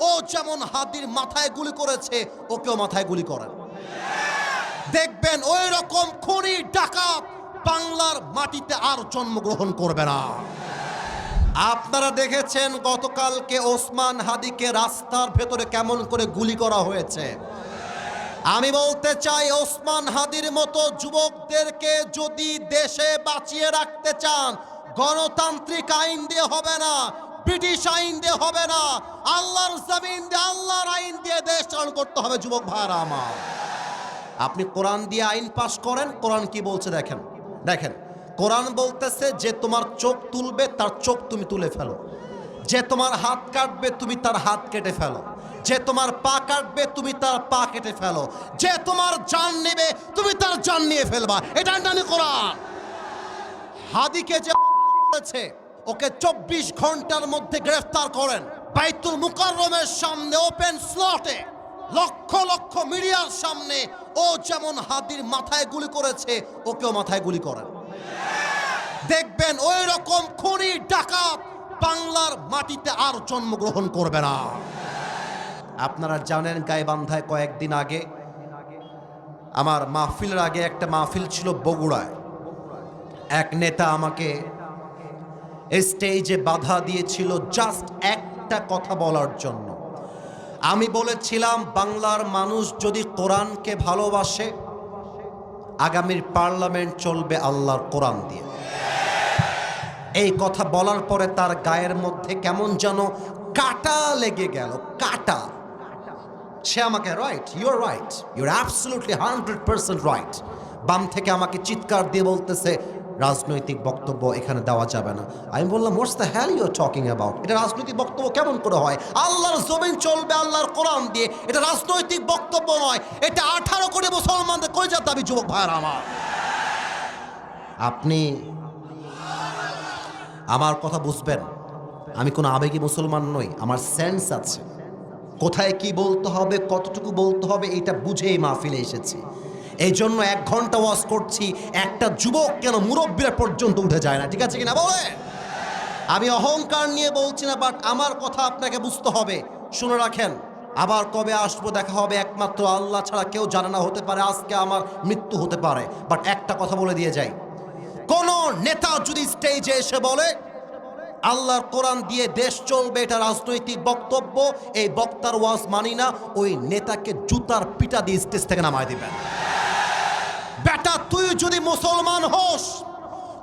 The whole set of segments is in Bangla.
ও যেমন হাদির মাথায় গুলি করেছে ওকেও মাথায় গুলি করেন। দেখবেন ওই রকম খুনি ডাকাত বাংলার মাটিতে আর জন্মগ্রহণ করবে না। আপনারা দেখেছেন গতকালকে ওসমান হাদিকে রাস্তার ভেতরে কেমন করে গুলি করা হয়েছে। আমি বলতে চাই, ওসমান হাদির মতো যুবকদেরকে যদি দেশে বাঁচিয়ে রাখতে চান, গণতান্ত্রিক আইন দিয়ে হবে না, ব্রিটিশ আইন দিয়ে হবে না, আল্লাহর জমিন দিয়ে, আল্লাহর আইন দিয়ে দেশ চালু করতে হবে। যুবক ভাইরা আমার, আপনি কোরআন দিয়ে আইন পাশ করেন। কোরআন কি বলছে দেখেন, দেখেন কোরআন বলতেছে যে তোমার চোখ তুলবে তার চোখ তুমি তুলে ফেলো, যে তোমার হাত কাটবে তুমি তার হাত কেটে ফেলো, যে তোমার পা কাটবে তুমি তার পা কেটে ফেলো, যে তোমার জান নেবে তুমি তার জান নিয়ে ফেলবা। এটা নামে কোরআন। হাদিকে যে করেছে ওকে 24 ঘন্টার মধ্যে গ্রেফতার করেন। বাইতুল মুকাররমের সামনে ওপেন স্লটে লক্ষ লক্ষ মিডিয়ার সামনে ও যেমন হাদির মাথায় গুলি করেছে ওকেও মাথায় গুলি করেন। দেখবেন ওই রকম খুনি ডাকাত বাংলার মাটিতে আর জন্মগ্রহণ করবে না। আপনারা জানেন গাইবান্ধায় কয়েকদিন আগে, আমার মাহফিলের আগে একটা মাহফিল ছিল বগুড়ায়, এক নেতা আমাকে স্টেজে বাধা দিয়েছিল জাস্ট একটা কথা বলার জন্য। আমি বলেছিলাম বাংলার মানুষ যদি কোরআনকে ভালোবাসে, আগামীর পার্লামেন্ট চলবে আল্লাহর কোরআন দিয়ে। এই কথা বলার পরে তার গায়ের মধ্যে কেমন যেন কাটা লেগে গেল, কাটা। সে আমাকে right, your right, your absolutely 100% right. বাম থেকে আমাকে চিৎকার দিয়ে বলতেছে রাজনৈতিক বক্তব্য এখানে দেওয়া যাবে না। আমি বললাম what's the hell you are talking about? এটা রাজনৈতিক বক্তব্য কেমন করে হয়? আল্লাহর জমিন চলবে আল্লাহর কোরআন দিয়ে, এটা রাজনৈতিক বক্তব্য নয়, এটা 18 কোটি মুসলমানদের কলিজার দাবি। যুবক ভাইরা আমার, আপনি আমার কথা বুঝবেন। আমি কোনো আবেগী মুসলমান নই, আমার সেন্স আছে, কোথায় কি বলতে হবে, কতটুকু বলতে হবে, এটা বুঝেই মাহফিলে এসেছি। এই জন্য 1 ঘন্টা ওয়াজ করছি, একটা যুবক কেন মুরব্বীরা পর্যন্ত উঠে যায় না। ঠিক আছে কিনা বলে? আমি অহংকার নিয়ে বলছি না, বাট আমার কথা আপনাকে বুঝতে হবে। শুনে রাখেন, আবার কবে আসবো দেখা হবে একমাত্র আল্লাহ ছাড়া কেউ জানে না। হতে পারে আজকে আমার মৃত্যু হতে পারে, বাট একটা কথা বলে দিয়ে যাই, কোন নেতা যদি স্টেজে এসে বলে আল্লাহর কোরআন দিয়ে দেশ চলবে, এটা রাজনৈতিক বক্তব্য, এই বক্তার ওয়াজ মানি না, ওই নেতাকে জুতার পিটা দিয়ে স্টেজ থেকে নামায় দিবেন। বেটা, তুই যদি মুসলমান হোস,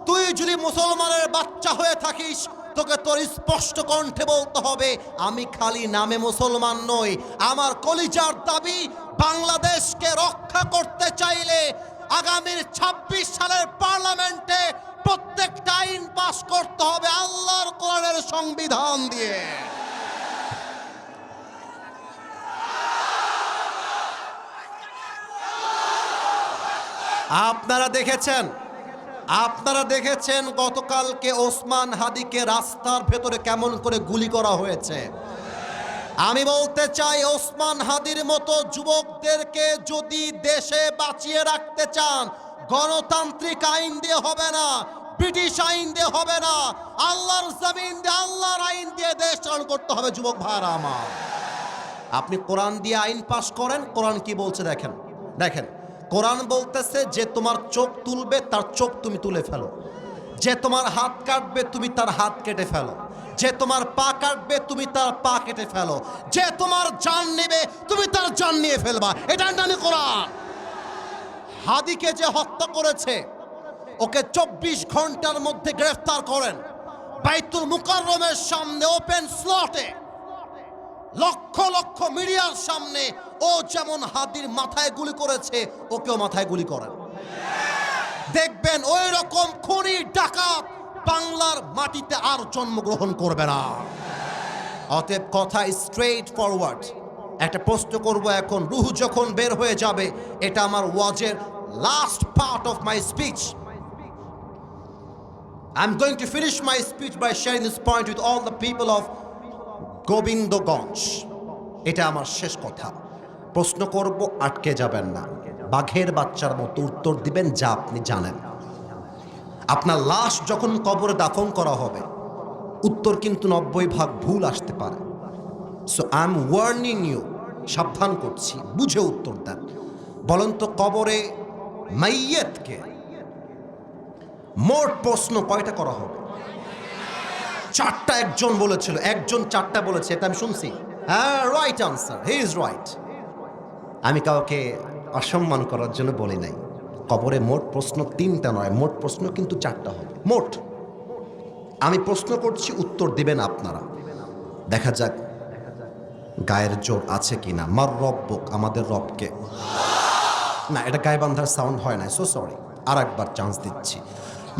তুই যদি মুসলমানের বাচ্চা হয়ে থাকিস, তোকে তোর স্পষ্ট কণ্ঠে বলতে হবে আমি খালি নামে মুসলমান নই। আমার কলিজার দাবি, বাংলাদেশকে রক্ষা করতে চাইলে আগামীর 26 সালের পার্লামেন্টে প্রত্যেকটা আইন পাস করতে হবে আল্লাহর কোরআনের সংবিধান দিয়ে। আপনারা দেখেছেন গতকালকে ওসমান হাদিকে রাস্তার ভেতরে কেমন করে গুলি করা হয়েছে। আমি বলতে চাই, ওসমান হাদির মতো যুবকদেরকে যদি দেশে বাঁচিয়ে রাখতে চান, গণতান্ত্রিক আইন দিয়ে হবে না, ব্রিটিশ আইন দিয়ে হবে না, আল্লাহর জমিন দিয়ে, আল্লাহর আইন দিয়ে দেশ চালু করতে হবে। যুবক ভাইরা আমার, আপনি কোরআন দিয়ে আইন পাশ করেন। কোরআন কি বলছে দেখেন, দেখেন কোরআন বলতেছে যে তোমার চোখ তুলবে তার চোখ তুমি তুলে ফেলো, যে তোমার হাত কাটবে তুমি তার হাত কেটে ফেলো, যে তোমার পা কাটবে তুমি তার পা কেটে ফেলো, যে তোমার জান নেবে তুমি তার জান নিয়ে ফেলবা। এটা নামে কোরআন। হাদিকে যে হত্যা করেছে ওকে 24 ঘন্টার মধ্যে গ্রেফতার করেন। বাইতুল মুকাররমের সামনে ওপেন স্লটে লক্ষ লক্ষ মিডিয়ার সামনে ও যেমন হাদির মাথায় গুলি করেছে ওকেও মাথায় গুলি করেন। দেখবেন ওই রকম খুনি ডাকাত বাংলার মাটিতে আর জন্মগ্রহণ করবে না। অতএব কথা স্ট্রেইট ফরওয়ার্ড। একটা প্রশ্ন করব এখন, রুহ যখন বের হয়ে যাবে, এটা আমার ওয়াজের last part of my speech. I'm going to finish my speech by sharing this point with all the people of Gobindaganj. এটা আমার শেষ কথা। প্রশ্ন করব, আটকে যাবেন না, বাঘের বাচ্চার মতো উত্তর দিবেন যা আপনি জানেন। আপনার লাশ যখন কবরে দাফন করা হবে, উত্তর কিন্তু 90 ভাগ ভুল আসতে পারে। So I am warning you, সাবধান করছি, বুঝে উত্তর দেন। বলেন তো কবরে মাইয়াতকে মোট প্রশ্ন কয়টা করা হবে? 4টা একজন বলেছিল, একজন 4টা বলেছে, এটা আমি শুনছি। হ্যাঁ, right answer, he is right. আমি কাউকে অসম্মান করার জন্য বলি নাই। কবরে মোট প্রশ্ন 3টা নয়, মোট প্রশ্ন কিন্তু 4টা হবে মোট। আমি প্রশ্ন করছি, উত্তর দিবেন আপনারা। দেখা যাক গায়ের জোর আছে কিনা। মার রব্বুক, আমাদের রবকে। না, এটা গায়ে বান্ধার সাউন্ড হয় না, সো সরি। আর একবার চান্স দিচ্ছি।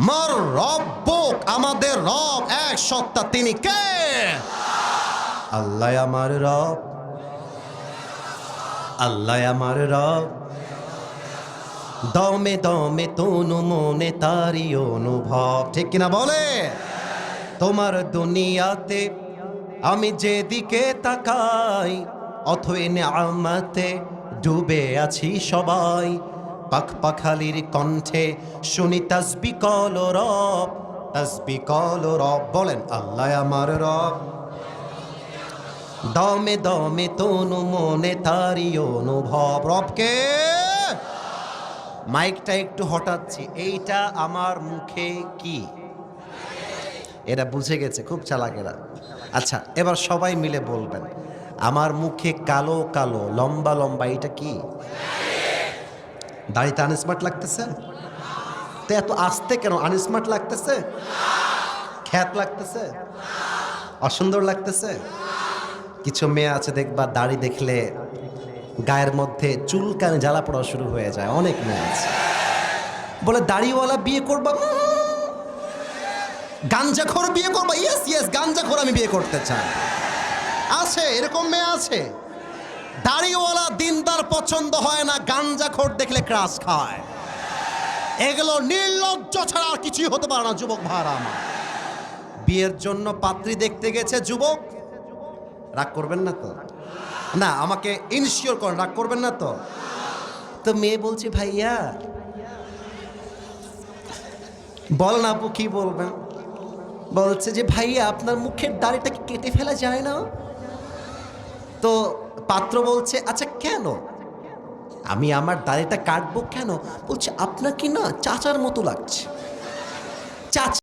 মার রব্বুক, আমাদের রব এক সত্তা, তিনি কে? আল্লাহ আমার রব, আল্লাহ আমার রব। দমে দমে তনু মনে তারি অনুভব, ঠিক কিনা বলে? তোমার দুনিয়াতে আমি যেদিকে তাকাই, অথই নিয়ামতে ডুবে আছি সবাই। পাখ পাখালির কণ্ঠে শুনি তাসবিহ কল রব, তাসবিহ কল রব। বলেন আল্লাহ আমার রব। দমে দমে তনু মনে তারি অনুভব, রবকে। মাইকটা একটু হটাচ্ছি, এইটা আমার মুখে কি? এরা বুঝে গেছে, খুব চালাকেরা। আচ্ছা, এবার সবাই মিলে বলবেন, আমার মুখে কালো কালো লম্বা লম্বা, এটা কি? দাড়িতে আনস্মার্ট লাগতেছে তো? এত আসতে কেন? আনস্মার্ট লাগতেছে? খ্যাত লাগতেছে? অসুন্দর লাগতেছে? কিছু মেয়ে আছে দেখবা, দাড়ি দেখলে গায়ের মধ্যে চুলকানি জ্বালা পড়া শুরু হয়ে যায়। অনেক মেয়ে আছে বলে দাড়িওয়ালা বিয়ে করবা, গাঞ্জাখোর বিয়ে করবা। ইয়েস ইয়েস, গাঞ্জাখোর আমি বিয়ে করতে চাই। আছে, এরকম মেয়ে আছে। দাড়িওয়ালা দিনদার পছন্দ হয় না, গাঞ্জাখোর দেখলে ক্রাশ খায়। এগুলো নির্লজ্জ ছাড়া আর কিছুই হতে পারে না। যুবক ভাড়া আমার, বিয়ের জন্য পাত্রী দেখতে গেছে যুবক, রাগ করবেন না তো? না, আমাকে ইনশিওর করেন, রাগ করবেন না তো? তো মেয়ে বলছে ভাইয়া, বল না আপু, কি বলবেন? বলছে যে ভাইয়া আপনার মুখের দাড়িটা কি কেটে ফেলা যায় না? তো পাত্র বলছে আচ্ছা কেন? আমি আমার দাড়িটা কাটবো কেন? বলছে আপনার কি না চাচার মতো লাগছে। চাচা